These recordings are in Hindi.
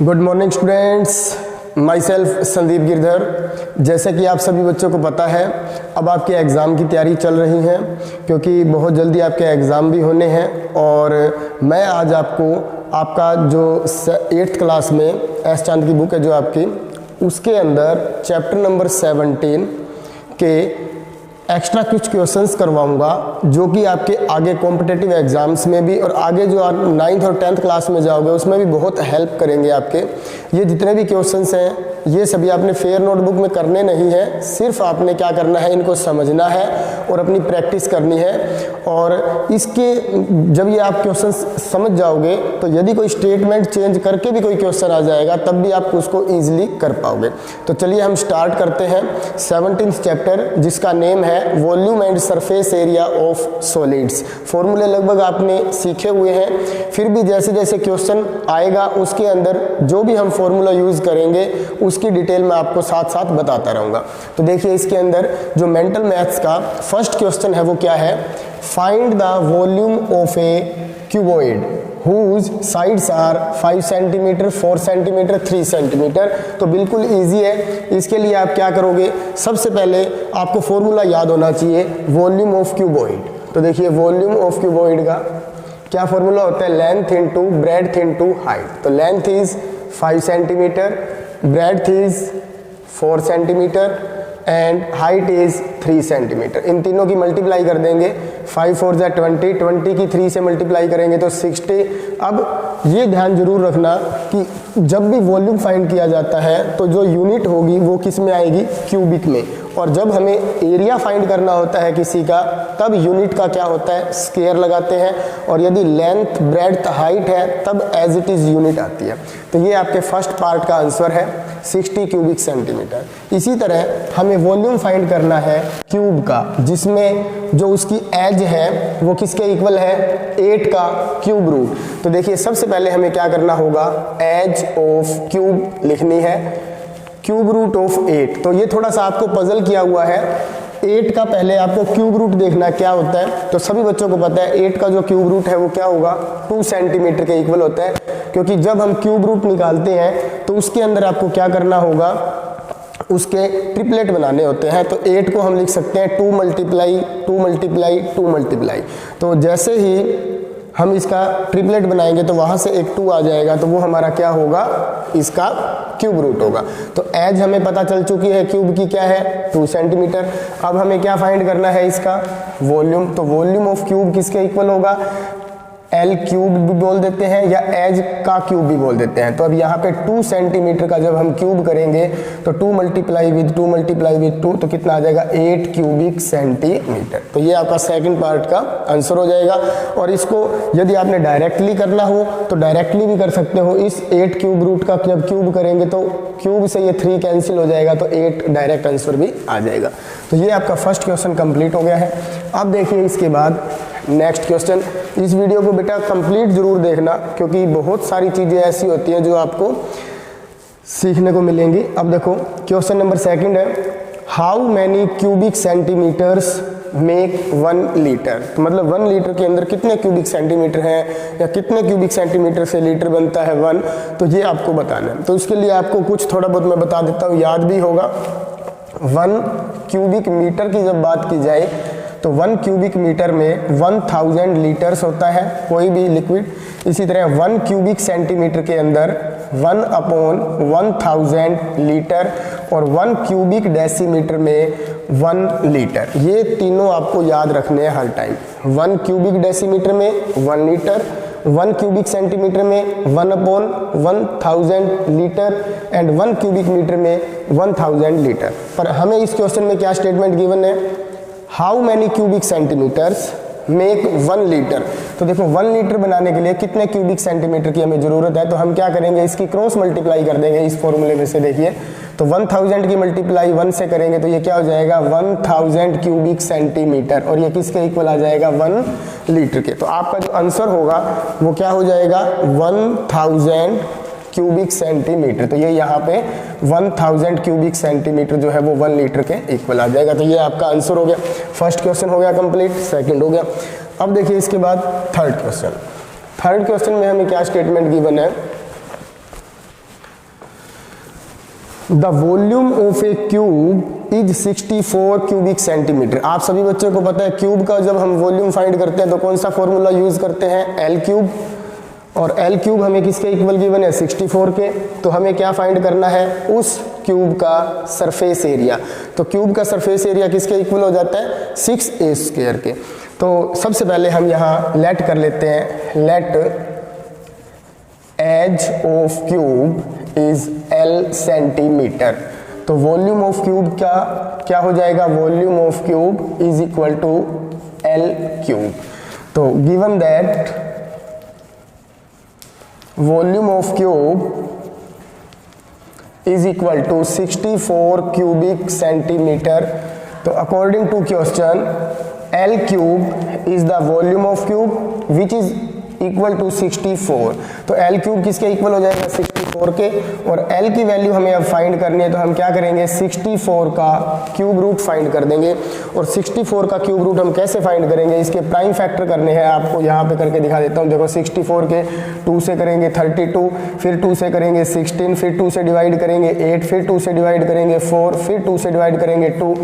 Good morning students, my self Sandeep Girdhar. जैसे कि आप सभी बच्चों को पता है, अब आपके एग्ज़ाम की तैयारी चल रही है क्योंकि बहुत जल्दी आपके एग्ज़ाम भी होने हैं। और मैं आज आपको आपका जो 8th क्लास में एस चांद की बुक है जो आपकी, उसके अंदर चैप्टर नंबर 17 के एक्स्ट्रा कुछ क्वेश्चंस करवाऊंगा जो कि आपके आगे कॉम्पिटिटिव एग्जाम्स में भी और आगे जो आप 9th और 10th क्लास में जाओगे उसमें भी बहुत हेल्प करेंगे आपके। ये जितने भी क्वेश्चंस हैं ये सभी आपने फेयर नोटबुक में करने नहीं है, सिर्फ आपने क्या करना है, इनको समझना है और अपनी प्रैक्टिस करनी है। और इसके जब ये आप क्वेश्चंस समझ जाओगे तो यदि कोई स्टेटमेंट चेंज करके भी कोई क्वेश्चन आ जाएगा तब भी आप उसको ईजिली कर पाओगे। तो चलिए हम स्टार्ट करते हैं 17th चैप्टर, जिसका नेम है volume and surface area of solids. फॉर्मूले लगभग आपने सीखे हुए हैं, फिर भी जैसे जैसे क्वेश्चन आएगा उसके अंदर जो भी हम फॉर्मूला यूज करेंगे उसकी डिटेल में आपको साथ साथ बताता रहूंगा। तो देखिए इसके अंदर जो मेंटल मैथ्स का फर्स्ट क्वेश्चन है वो क्या है, find the volume of a cuboid whose sides are 5 centimetre, 4 centimetre, 3 centimetre. तो बिल्कुल इजी है। इसके लिए आप क्या करोगे, सबसे पहले आपको फॉर्मूला याद होना चाहिए वॉल्यूम ऑफ क्यूबॉइड। तो देखिए वॉल्यूम ऑफ क्यूबॉइड का क्या फॉर्मूला होता है, length into breadth into height. तो length is 5 centimetre, breadth is 4 centimetre and height is 3 centimetre. इन तीनों की मल्टीप्लाई कर देंगे, 5 4 जा 20, 20 की 3 से मल्टीप्लाई करेंगे तो 60। अब ये ध्यान जरूर रखना कि जब भी वॉल्यूम फाइंड किया जाता है तो जो यूनिट होगी वो किस में आएगी, क्यूबिक में। और जब हमें एरिया फाइंड करना होता है किसी का तब यूनिट का क्या होता है, स्क्वायर लगाते हैं। और यदि लेंथ ब्रेड्थ हाइट है तब एज इट इज यूनिट आती है। तो ये आपके फर्स्ट पार्ट का आंसर है 60 क्यूबिक सेंटीमीटर। इसी तरह हमें वॉल्यूम फाइंड करना है क्यूब का, जिसमें जो उसकी एज है वो किसके इक्वल है, 8 का क्यूब रूट। तो देखिए सबसे पहले हमें क्या करना होगा, एज ऑफ क्यूब लिखनी है, क्यूब रूट ऑफ 8। तो ये थोड़ा सा आपको पजल किया हुआ है, 8 का पहले आपको क्यूब रूट देखना क्या होता है। तो सभी बच्चों को पता है 8 का जो क्यूब रूट है वो क्या होगा, 2 सेंटीमीटर के इक्वल होता है। क्योंकि जब हम क्यूब रूट निकालते हैं तो उसके अंदर आपको क्या करना होगा, उसके ट्रिपलेट बनाने होते हैं। तो 8 को हम लिख सकते हैं 2 मल्टीप्लाई 2 मल्टीप्लाई 2 मल्टीप्लाई। तो जैसे ही हम इसका ट्रिपलेट बनाएंगे तो वहां से एक 2 आ जाएगा, तो वो हमारा क्या होगा, इसका क्यूब रूट होगा। तो एज हमें पता चल चुकी है क्यूब की क्या है, 2 सेंटीमीटर। अब हमें क्या फाइंड करना है, इसका वॉल्यूम। तो वॉल्यूम ऑफ क्यूब किसके इक्वल होगा, एल क्यूब भी बोल देते हैं या एज का क्यूब भी बोल देते हैं। तो अब यहाँ पे 2 सेंटीमीटर का जब हम क्यूब करेंगे तो 2 मल्टीप्लाई विद 2 मल्टीप्लाई विद 2 तो कितना आ जाएगा, 8 क्यूबिक सेंटीमीटर। तो ये आपका सेकंड पार्ट का आंसर हो जाएगा। और इसको यदि आपने डायरेक्टली करना हो तो डायरेक्टली भी कर सकते हो। इस 8 क्यूब रूट का जब क्यूब करेंगे तो क्यूब से ये 3 कैंसिल हो जाएगा तो 8 डायरेक्ट आंसर भी आ जाएगा। तो ये आपका फर्स्ट क्वेश्चन कंप्लीट हो गया है। अब देखिए इसके बाद नेक्स्ट क्वेश्चन। इस वीडियो को बेटा कंप्लीट जरूर देखना क्योंकि बहुत सारी चीजें ऐसी होती हैं जो आपको सीखने को मिलेंगी। अब देखो क्वेश्चन नंबर 2 है, how many cubic centimetres make 1 litre. तो मतलब 1 लीटर के अंदर कितने क्यूबिक सेंटीमीटर हैं या कितने क्यूबिक सेंटीमीटर से लीटर बनता है 1, तो ये आपको बताना है। तो इसके लिए आपको कुछ थोड़ा बहुत मैं बता देता हूँ, याद भी होगा। 1 क्यूबिक मीटर की जब बात की जाए तो 1 क्यूबिक मीटर में 1000 लीटर्स होता है कोई भी लिक्विड। इसी तरह 1 क्यूबिक सेंटीमीटर के अंदर 1/1000 लीटर और 1 क्यूबिक डेसीमीटर में 1 लीटर। ये तीनों आपको याद रखने हैं हर टाइम। 1 क्यूबिक डेसीमीटर में 1 लीटर, 1 क्यूबिक सेंटीमीटर में 1/1000 लीटर एंड 1 क्यूबिक मीटर में 1000 लीटर। पर हमें इस क्वेश्चन में क्या स्टेटमेंट गिवन है, how many cubic centimetres make 1 litre. तो देखो 1 लीटर बनाने के लिए कितने क्यूबिक सेंटीमीटर की हमें जरूरत है। तो हम क्या करेंगे, इसकी क्रॉस मल्टीप्लाई कर देंगे इस फॉर्मूले में से। देखिए तो 1000 की मल्टीप्लाई 1 से करेंगे तो ये क्या हो जाएगा, 1000 क्यूबिक सेंटीमीटर। और ये किसके इक्वल आ जाएगा, 1 लीटर के। तो आपका जो आंसर होगा वो क्या हो जाएगा, 1000 क्यूबिक सेंटीमीटर। तो ये यहाँ पे 1000 क्यूबिक सेंटीमीटर जो है वो 1 लीटर के इक्वल आ जाएगा। तो ये आपका आंसर हो गया। फर्स्ट क्वेश्चन हो गया कंप्लीट, सेकंड हो गया। अब देखिए इसके बाद थर्ड क्वेश्चन। थर्ड क्वेश्चन में हमें क्या स्टेटमेंट गिवन है, the volume of a cube is 64 cubic centimetre. आप सभी बच्चों को पता है क्यूब का जब हम वॉल्यूम फाइंड करते हैं तो कौन सा फॉर्मूला यूज करते हैं, एल क्यूब, और एल क्यूब हमें किसके इक्वल गिवन है, 64 के। तो हमें क्या फाइंड करना है, उस क्यूब का सरफेस एरिया। तो क्यूब का सरफेस एरिया किसके इक्वल हो जाता है, 6a स्क्वायर के। तो सबसे पहले हम यहाँ लेट कर लेते हैं, let edge of cube is L centimetre. तो वॉल्यूम ऑफ क्यूब का क्या हो जाएगा, volume of cube is equal to L cube. तो given that volume of cube is equal to 64 cubic centimetre. तो according to question L cube is the volume of cube which is equal to 64। तो L क्यूब किसके इक्वल हो जाएगा, 64 के। और L की वैल्यू हमें अब फाइंड करनी है, तो हम क्या करेंगे, 64 का क्यूब रूट फाइंड कर देंगे। और 64 का क्यूब रूट हम कैसे फाइंड करेंगे, इसके प्राइम फैक्टर करने हैं। आपको यहाँ पे करके दिखा देता हूँ, देखो 64 के 2 से करेंगे 32, फिर 2 से करेंगे 16, फिर 2 से डिवाइड करेंगे 8, फिर 2 से डिवाइड करेंगे 4, फिर 2 से डिवाइड करेंगे 2,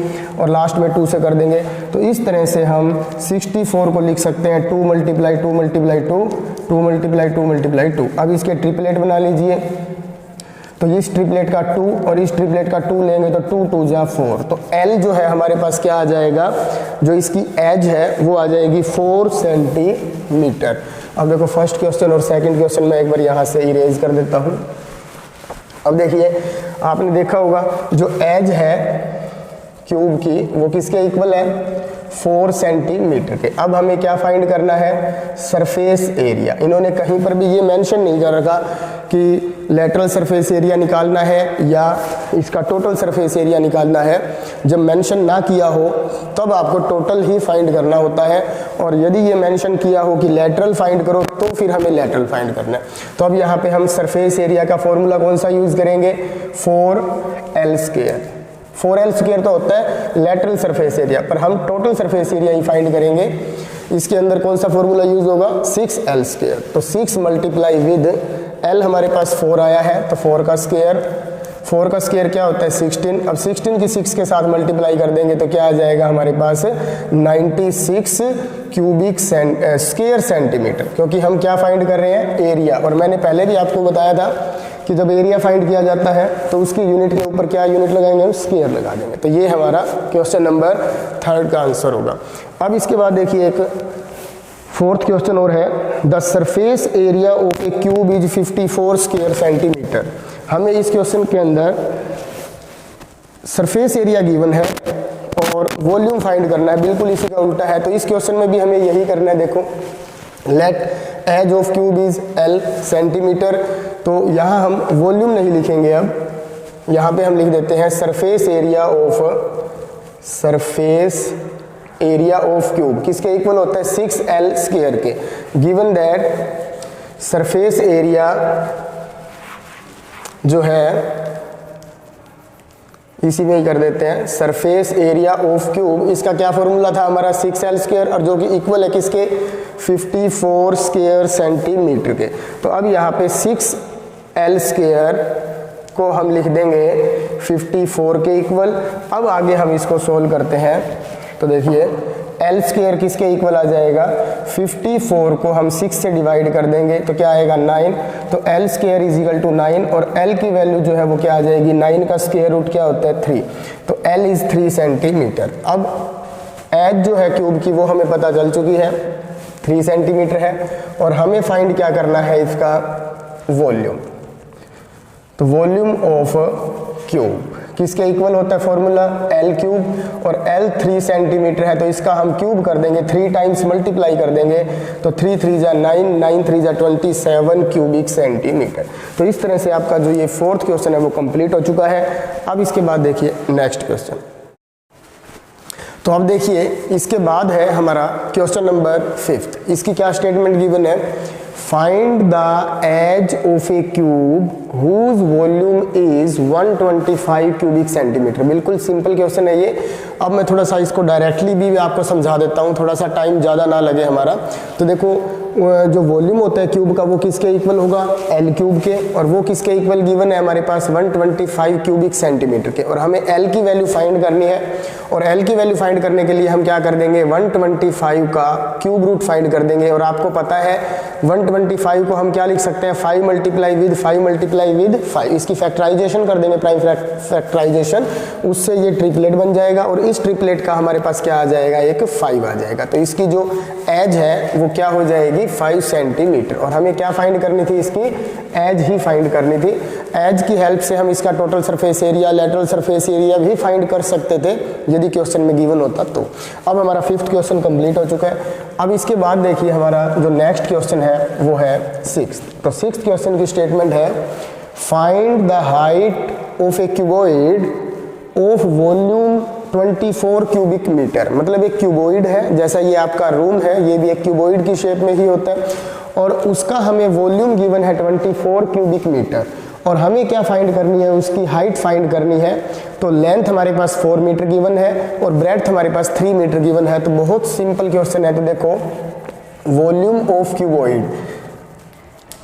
और लास्ट में 2 से कर देंगे। तो इस तरह से हम 64 को लिख सकते हैं 2 मल्टीप्लाई 2 मल्टीप्लाई 2, 2 मल्टीप्लाई 2 मल्टीप्लाई 2। अब इसके ट्रिपलेट बना लीजिए। तो इस ट्रिपलेट का 2 और इस ट्रिपलेट का 2 लेंगे तो 2 2 जा 4। तो L जो है हमारे पास क्या आ जाएगा, जो इसकी एज है वो आ जाएगी 4 सेंटीमीटर। अब देखो फर्स्ट क्वेश्चन और सेकंड क्वेश्चन में एक बार यहाँ से इरेज कर देता हूँ। अब देखिए आपने देखा होगा जो एज है क्यूब की वो किसके इक्वल है, 4 सेंटीमीटर के। अब हमें क्या फाइंड करना है, सरफेस एरिया। इन्होंने कहीं पर भी ये मेंशन नहीं कर रखा कि लेटरल सरफेस एरिया निकालना है या इसका टोटल सरफेस एरिया निकालना है। जब मेंशन ना किया हो तब आपको टोटल ही फाइंड करना होता है, और यदि ये मेंशन किया हो कि लेटरल फाइंड करो तो फिर हमें लेटरल फाइंड करना है। तो अब यहाँ पे हम सरफेस एरिया का फॉर्मूला कौन सा यूज करेंगे, 4L स्क्वायर। 4L स्क्वायर तो होता है लेटरल सरफेस एरिया, पर हम टोटल सरफेस एरिया ही फाइंड करेंगे। इसके अंदर कौन सा फॉर्मूला यूज होगा, 6L स्क्वायर। तो 6 मल्टीप्लाई विद L हमारे पास 4 आया है, तो 4 का स्क्वायर, 4 का स्क्वायर क्या होता है 16। अब 16 की 6 के साथ मल्टीप्लाई कर देंगे तो क्या आ जाएगा हमारे पास 96 क्यूबिक स्क्वायर सेंटीमीटर। क्योंकि हम क्या फाइंड कर रहे हैं, एरिया। और मैंने पहले भी आपको बताया था कि जब एरिया फाइंड किया जाता है तो उसकी यूनिट के ऊपर क्या यूनिट लगाएंगे, हम स्क्वायर लगा देंगे। तो ये हमारा क्वेश्चन नंबर 3 का आंसर होगा। अब इसके बाद देखिए एक 4th क्वेश्चन और है, the surface area of a cube is 54 square centimetre. हमें इस क्वेश्चन के अंदर सरफेस एरिया गिवन है और वॉल्यूम फाइंड करना है, बिल्कुल इसी का उल्टा है। तो इस क्वेश्चन में भी हमें यही करना है। देखो let edge of cube is L centimetre. तो यहाँ हम वॉल्यूम नहीं लिखेंगे, अब यहाँ पे हम लिख देते हैं सरफेस एरिया ऑफ क्यूब किसके इक्वल होता है, 6L स्क्वायर के। गिवन दैट सरफेस एरिया जो है इसी में ही कर देते हैं, सरफेस एरिया ऑफ क्यूब, इसका क्या फॉर्मूला था हमारा 6L स्क्वायर, और जो कि इक्वल है किसके, 54 स्क्वायर सेंटीमीटर के। तो अब यहाँ पे 6L स्क्वायर को हम लिख देंगे 54 के इक्वल। अब आगे हम इसको सोल्व करते हैं। तो देखिए L स्क्वायर किसके इक्वल आ जाएगा, 54 को हम 6 से डिवाइड कर देंगे तो क्या आएगा 9। तो L square is equal to 9, और L की वैल्यू जो है वो क्या आ जाएगी, 9 का स्क्वायर रूट क्या होता है 3। तो L इज 3 सेंटीमीटर। अब एज जो है क्यूब की वो हमें पता चल चुकी है, 3 सेंटीमीटर है, और हमें फाइंड क्या करना है, इसका वॉल्यूम। तो वॉल्यूम ऑफ क्यूब किसके इक्वल होता है फॉर्मूला, L क्यूब, और L 3 सेंटीमीटर है तो इसका हम क्यूब कर देंगे, 3 टाइम्स मल्टीप्लाई कर देंगे तो 3 3 जा 9, 9 3 जा 27 क्यूबिक सेंटीमीटर। तो इस तरह से आपका जो ये 4th क्वेश्चन है वो कंप्लीट हो चुका है। अब इसके बाद देखिए नेक्स्ट क्वेश्चन। तो अब देखिए इसके बाद है हमारा क्वेश्चन नंबर 5th। इसकी क्या स्टेटमेंट गिवन है, find the edge of a cube whose volume is 125 cubic centimetre. बिल्कुल सिंपल क्वेश्चन है ये। अब मैं थोड़ा सा इसको डायरेक्टली भी आपको समझा देता हूँ, थोड़ा सा टाइम ज़्यादा ना लगे हमारा। तो देखो जो वॉल्यूम होता है क्यूब का वो किसके इक्वल होगा, एल क्यूब के, और वो किसके इक्वल गिवन है हमारे पास 125 क्यूबिक सेंटीमीटर के। और हमें एल की वैल्यू फाइंड करनी है, और एल की वैल्यू फाइंड करने के लिए हम क्या कर देंगे, 125 का क्यूब रूट फाइंड कर देंगे। और आपको पता है 125 को हम क्या लिख सकते हैं, 5 मल्टीप्लाई विद 5 मल्टीप्लाई विद 5, इसकी फैक्टराइजेशन कर देंगे, प्राइम फैक्टराइजेशन, उससे ये ट्रिपलेट बन जाएगा, और इस ट्रिपलेट का हमारे पास क्या आ जाएगा, एक 5 आ जाएगा। तो इसकी जो एज है वो क्या हो जाएगी, 5 सेंटीमीटर। और हमें क्या फाइंड करनी थी, इसकी एज ही फाइंड करनी थी। एज की हेल्प से हम इसका total surface area, lateral surface area भी फाइंड कर सकते थे यदि क्वेश्चन में गिवन होता तो। अब हमारा 5th क्वेश्चन कंप्लीट हो चुका है। अब इसके बाद देखिए हमारा जो नेक्स्ट क्वेश्चन है वो है 6th। तो 6th क्वेश्चन की स्टेटमेंट है, find the height of a cuboid of volume 24 cubic metre. मतलब एक क्यूबॉइड है, जैसा ये आपका रूम है, ये भी एक क्यूबॉइड की शेप में ही होता है, और उसका हमें वॉल्यूम गिवन है 24 क्यूबिक मीटर, और हमें क्या फाइंड करनी है, उसकी हाइट फाइंड करनी है। तो लेंथ हमारे पास 4 मीटर गिवन है और ब्रेड्थ हमारे पास 3 मीटर गिवन है। तो बहुत सिंपल क्वेश्चन है। तो देखो, वॉल्यूम ऑफ क्यूबॉइड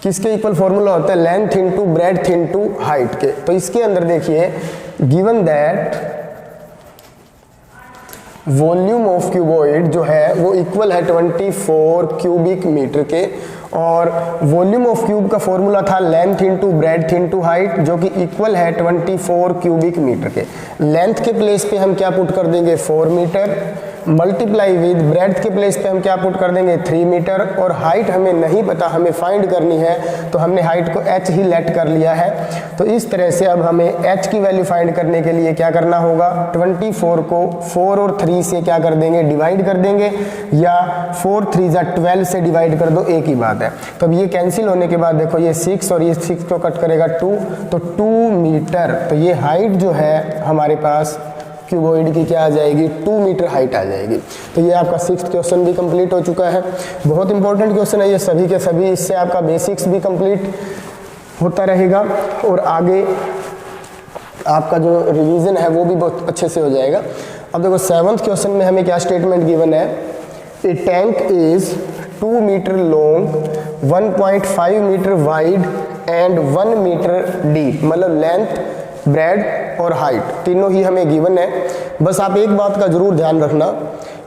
किसके इक्वल फॉर्मूला होता है, length into breadth into height के। तो इसके अंदर देखिए, given that volume of cuboid जो है वो इक्वल है 24 क्यूबिक मीटर के, और वॉल्यूम ऑफ क्यूब का फॉर्मूला था length into breadth into height, जो कि इक्वल है 24 क्यूबिक मीटर के। लेंथ के प्लेस पे हम क्या पुट कर देंगे, 4 मीटर, मल्टीप्लाई विद ब्रेड्थ के प्लेस पे हम क्या पुट कर देंगे, 3 मीटर, और हाइट हमें नहीं पता, हमें फाइंड करनी है, तो हमने हाइट को h ही लेट कर लिया है। तो इस तरह से अब हमें h की वैल्यू फाइंड करने के लिए क्या करना होगा, 24 को 4 और 3 से क्या कर देंगे, डिवाइड कर देंगे, या 4 3 जा 12 से डिवाइड कर दो, एक ही बात है। तो अब ये कैंसिल होने के बाद देखो, ये 6 और ये 6 को कट करेगा 2, तो 2 मीटर। तो ये हाइट जो है हमारे पास क्यूबॉइड की क्या आ जाएगी, 2 मीटर हाइट आ जाएगी। तो ये आपका 6th क्वेश्चन भी कंप्लीट हो चुका है। बहुत इंपॉर्टेंट क्वेश्चन है ये सभी के सभी, इससे आपका बेसिक्स भी कंप्लीट होता रहेगा, और आगे आपका जो रिवीजन है वो भी बहुत अच्छे से हो जाएगा। अब देखो 7th क्वेश्चन में हमें क्या स्टेटमेंट गिवन है, a tank is 2 metre long, 1.5 metre wide and 1 metre deep. मतलब लेंथ, ब्रेड और हाइट तीनों ही हमें गिवन है। बस आप एक बात का जरूर ध्यान रखना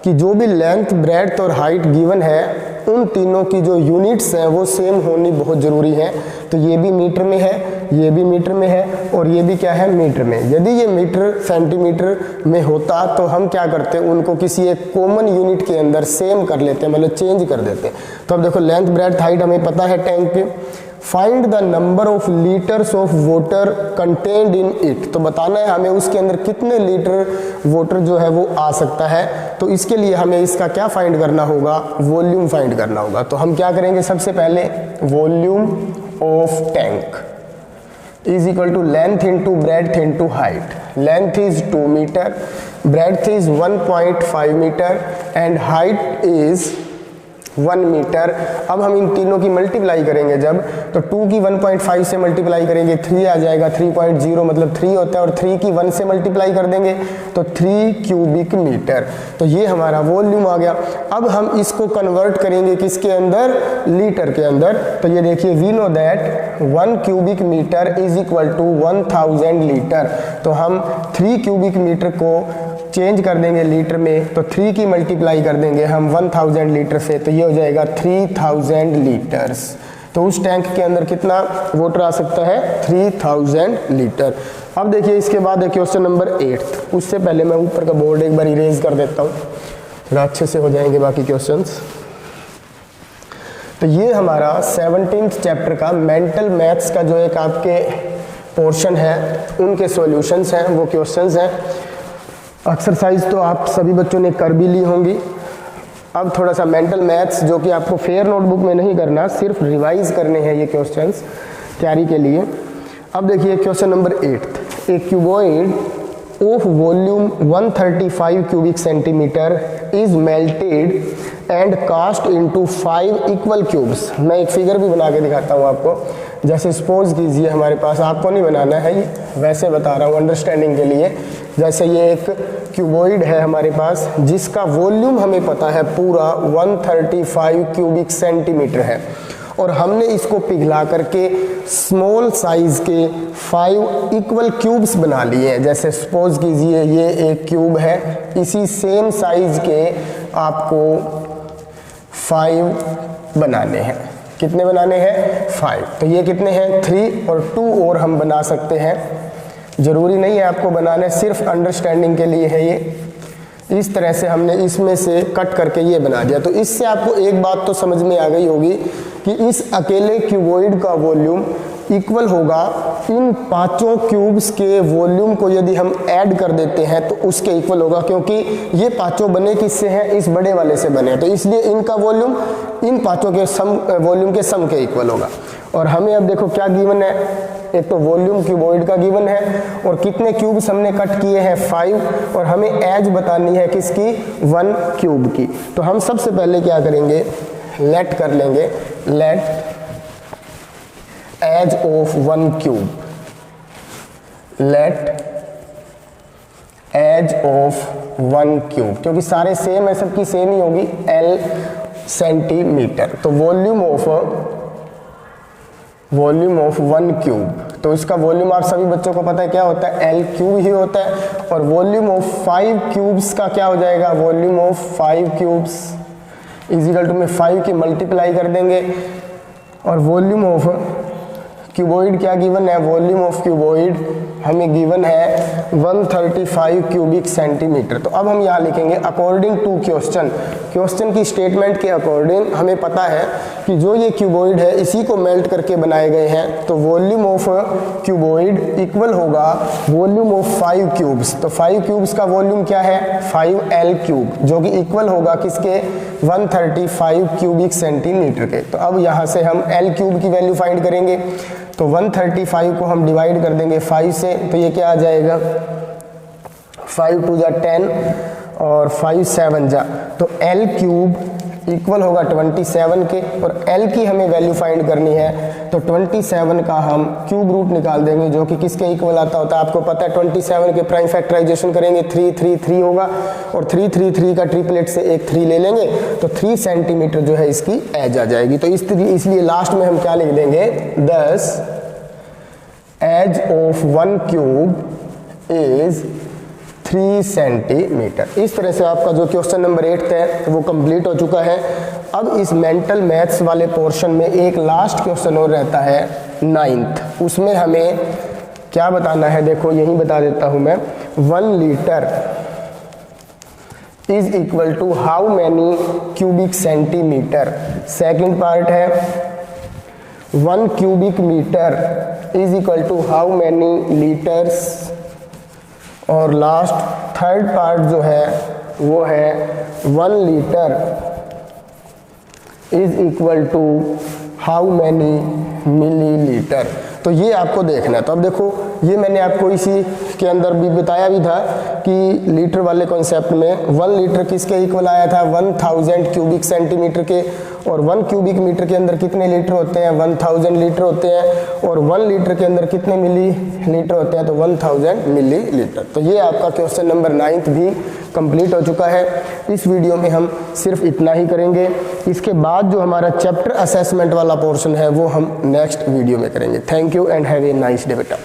कि जो भी लेंथ, ब्रेड्थ और हाइट गिवन है, उन तीनों की जो यूनिट्स हैं वो सेम होनी बहुत ज़रूरी है। तो ये भी मीटर में है, ये भी मीटर में है, और ये भी क्या है, मीटर में। यदि ये मीटर सेंटीमीटर में होता तो हम क्या करते, उनको किसी एक कॉमन यूनिट के अंदर सेम कर लेते, मतलब चेंज कर देते। तो अब देखो, लेंथ, ब्रेड्थ, हाइट हमें पता है टैंक के। Find the number of litres of water contained in it. तो बताना है हमें उसके अंदर कितने लीटर वाटर जो है वो आ सकता है। तो इसके लिए हमें इसका क्या फाइंड करना होगा, वॉल्यूम फाइंड करना होगा। तो हम क्या करेंगे, सबसे पहले volume of tank is equal to length into breadth into height. Length is 2 metre, breadth is 1.5 metre and height is 1 metre. अब हम इन तीनों की मल्टीप्लाई करेंगे जब, तो 2 की 1.5 से मल्टीप्लाई करेंगे 3 आ जाएगा, 3.0 मतलब 3 होता है, और 3 की 1 से मल्टीप्लाई कर देंगे तो 3 क्यूबिक मीटर। तो ये हमारा वॉल्यूम आ गया। अब हम इसको कन्वर्ट करेंगे किसके अंदर, लीटर के अंदर। तो ये देखिए, we know that 1 cubic metre is equal to 1000 litre. तो हम 3 क्यूबिक मीटर को चेंज कर देंगे लीटर में, तो 3 की मल्टीप्लाई कर देंगे हम 1000 लीटर से, तो ये हो जाएगा 3000 लीटर्स। तो उस टैंक के अंदर कितना वाटर आ सकता है, 3000 लीटर। अब देखिए इसके बाद है क्वेश्चन नंबर 8। उससे पहले मैं ऊपर का बोर्ड एक बार इरेज कर देता हूँ, थोड़ा अच्छे से हो जाएंगे बाकी क्वेश्चंस। तो ये हमारा 17th चैप्टर का मेंटल मैथ्स का जो एक आपके पोर्शन है, उनके सॉल्यूशंस हैं, वो क्वेश्चंस हैं। एक्सरसाइज तो आप सभी बच्चों ने कर भी ली होंगी। अब थोड़ा सा मेंटल मैथ्स जो कि आपको फेयर नोटबुक में नहीं करना, सिर्फ रिवाइज करने हैं ये क्वेश्चंस तैयारी के लिए। अब देखिए question number 8। A cuboid of volume 135 cubic centimetre is melted and cast into 5 equal cubes. मैं एक फिगर भी बना के दिखाता हूँ आपको। जैसे सपोज कीजिए हमारे पास, आपको नहीं बनाना है, वैसे बता रहा हूँ अंडरस्टैंडिंग के लिए, जैसे ये एक क्यूबॉइड है हमारे पास जिसका वॉल्यूम हमें पता है पूरा 135 क्यूबिक सेंटीमीटर है, और हमने इसको पिघला करके स्मॉल साइज के 5 इक्वल क्यूब्स बना लिए हैं। जैसे सपोज कीजिए ये एक क्यूब है, इसी सेम साइज के आपको 5 बनाने हैं। कितने बनाने हैं? 5। तो ये कितने हैं? 3 और 2 और हम बना सकते हैं, ज़रूरी नहीं है आपको बनाना, सिर्फ अंडरस्टैंडिंग के लिए है ये। इस तरह से हमने इसमें से कट करके ये बना दिया। तो इससे आपको एक बात तो समझ में आ गई होगी कि इस अकेले क्यूबॉइड का वॉल्यूम इक्वल होगा इन 5 क्यूब्स के वॉल्यूम को यदि हम ऐड कर देते हैं तो उसके इक्वल होगा, क्योंकि ये 5 बने किससे हैं? इस बड़े वाले से बने हैं, तो इसलिए इनका वॉल्यूम इन 5 के सम वॉल्यूम के सम के इक्वल होगा। और हमें अब देखो क्या गिवन है, एक तो वॉल्यूम क्यूबॉइड का गिवन है और कितने क्यूब्स हमने कट किए हैं 5, और हमें एज बतानी है किसकी? 1 क्यूब की। तो हम सबसे पहले क्या करेंगे, लेट कर लेंगे, let edge of 1 cube, let edge of 1 cube, क्योंकि सारे सेम है, सबकी सेम ही होगी, L सेंटीमीटर। तो वॉल्यूम ऑफ 1 क्यूब, तो इसका वॉल्यूम आप सभी बच्चों को पता है क्या होता है? L क्यूब ही होता है। और वॉल्यूम ऑफ 5 क्यूब्स का क्या हो जाएगा? Volume of 5 cubes is equal to में 5 की मल्टीप्लाई कर देंगे, और वॉल्यूम ऑफ क्यूबॉइड क्या गिवन है? वॉल्यूम ऑफ क्यूबॉइड हमें गिवन है 135 क्यूबिक सेंटीमीटर। तो अब हम यहाँ लिखेंगे अकॉर्डिंग टू क्वेश्चन की स्टेटमेंट के अकॉर्डिंग हमें पता है कि जो ये क्यूबॉइड है इसी को मेल्ट करके बनाए गए हैं, तो वॉल्यूम ऑफ क्यूबॉइड इक्वल होगा वॉल्यूम ऑफ 5 क्यूब्स। तो 5 क्यूब्स का वॉल्यूम क्या है? 5L क्यूब, जो कि इक्वल होगा किसके? 135 क्यूबिक सेंटीमीटर के। तो अब यहाँ से हम L क्यूब की वैल्यू फाइंड करेंगे, तो 135 को हम डिवाइड कर देंगे 5 से, तो ये क्या आ जाएगा? 5 2 जा 10 और 5 7 जा, तो L क्यूब इक्वल होगा 27 के, और L की हमें वैल्यू फाइंड करनी है, तो 27 का हम क्यूब रूट निकाल देंगे, जो कि किसके इक्वल आता होता है? आपको पता है 27 के प्राइम फैक्टराइजेशन करेंगे 3 3 3 होगा, और 3 3 3 का ट्रिपलेट से एक 3 ले लेंगे, तो 3 सेंटीमीटर जो है इसकी एज आ जाएगी। तो इसलिए लास्ट में हम क्या लिख देंगे? thus edge of 1 cube is 3 centimetre. इस तरह से आपका जो क्वेश्चन नंबर 8 है वो कंप्लीट हो चुका है। अब इस मेंटल मैथ्स वाले पोर्शन में एक लास्ट क्वेश्चन और रहता है 9th, उसमें हमें क्या बताना है? देखो यहीं बता देता हूं मैं। 1 litre is equal to how many cubic centimetre. Second part है 1 cubic metre is equal to how many litres, और लास्ट थर्ड पार्ट जो है वो है 1 litre is equal to how many millilitre. तो ये आपको देखना है। तो अब देखो ये मैंने आपको इसी के अंदर भी बताया भी था कि लीटर वाले कॉन्सेप्ट में 1 लीटर किसके इक्वल आया था? 1000 क्यूबिक सेंटीमीटर के, और 1 क्यूबिक मीटर के अंदर कितने लीटर होते हैं? 1000 लीटर होते हैं, और 1 लीटर के अंदर कितने मिली लीटर होते हैं? तो 1000 मिलीलीटर। तो ये आपका क्वेश्चन नंबर 9 भी कंप्लीट हो चुका है। इस वीडियो में हम सिर्फ इतना ही करेंगे, इसके बाद जो हमारा चैप्टर असेसमेंट वाला पोर्शन है वो हम नेक्स्ट वीडियो में करेंगे। Thank you and have a nice day बेटा।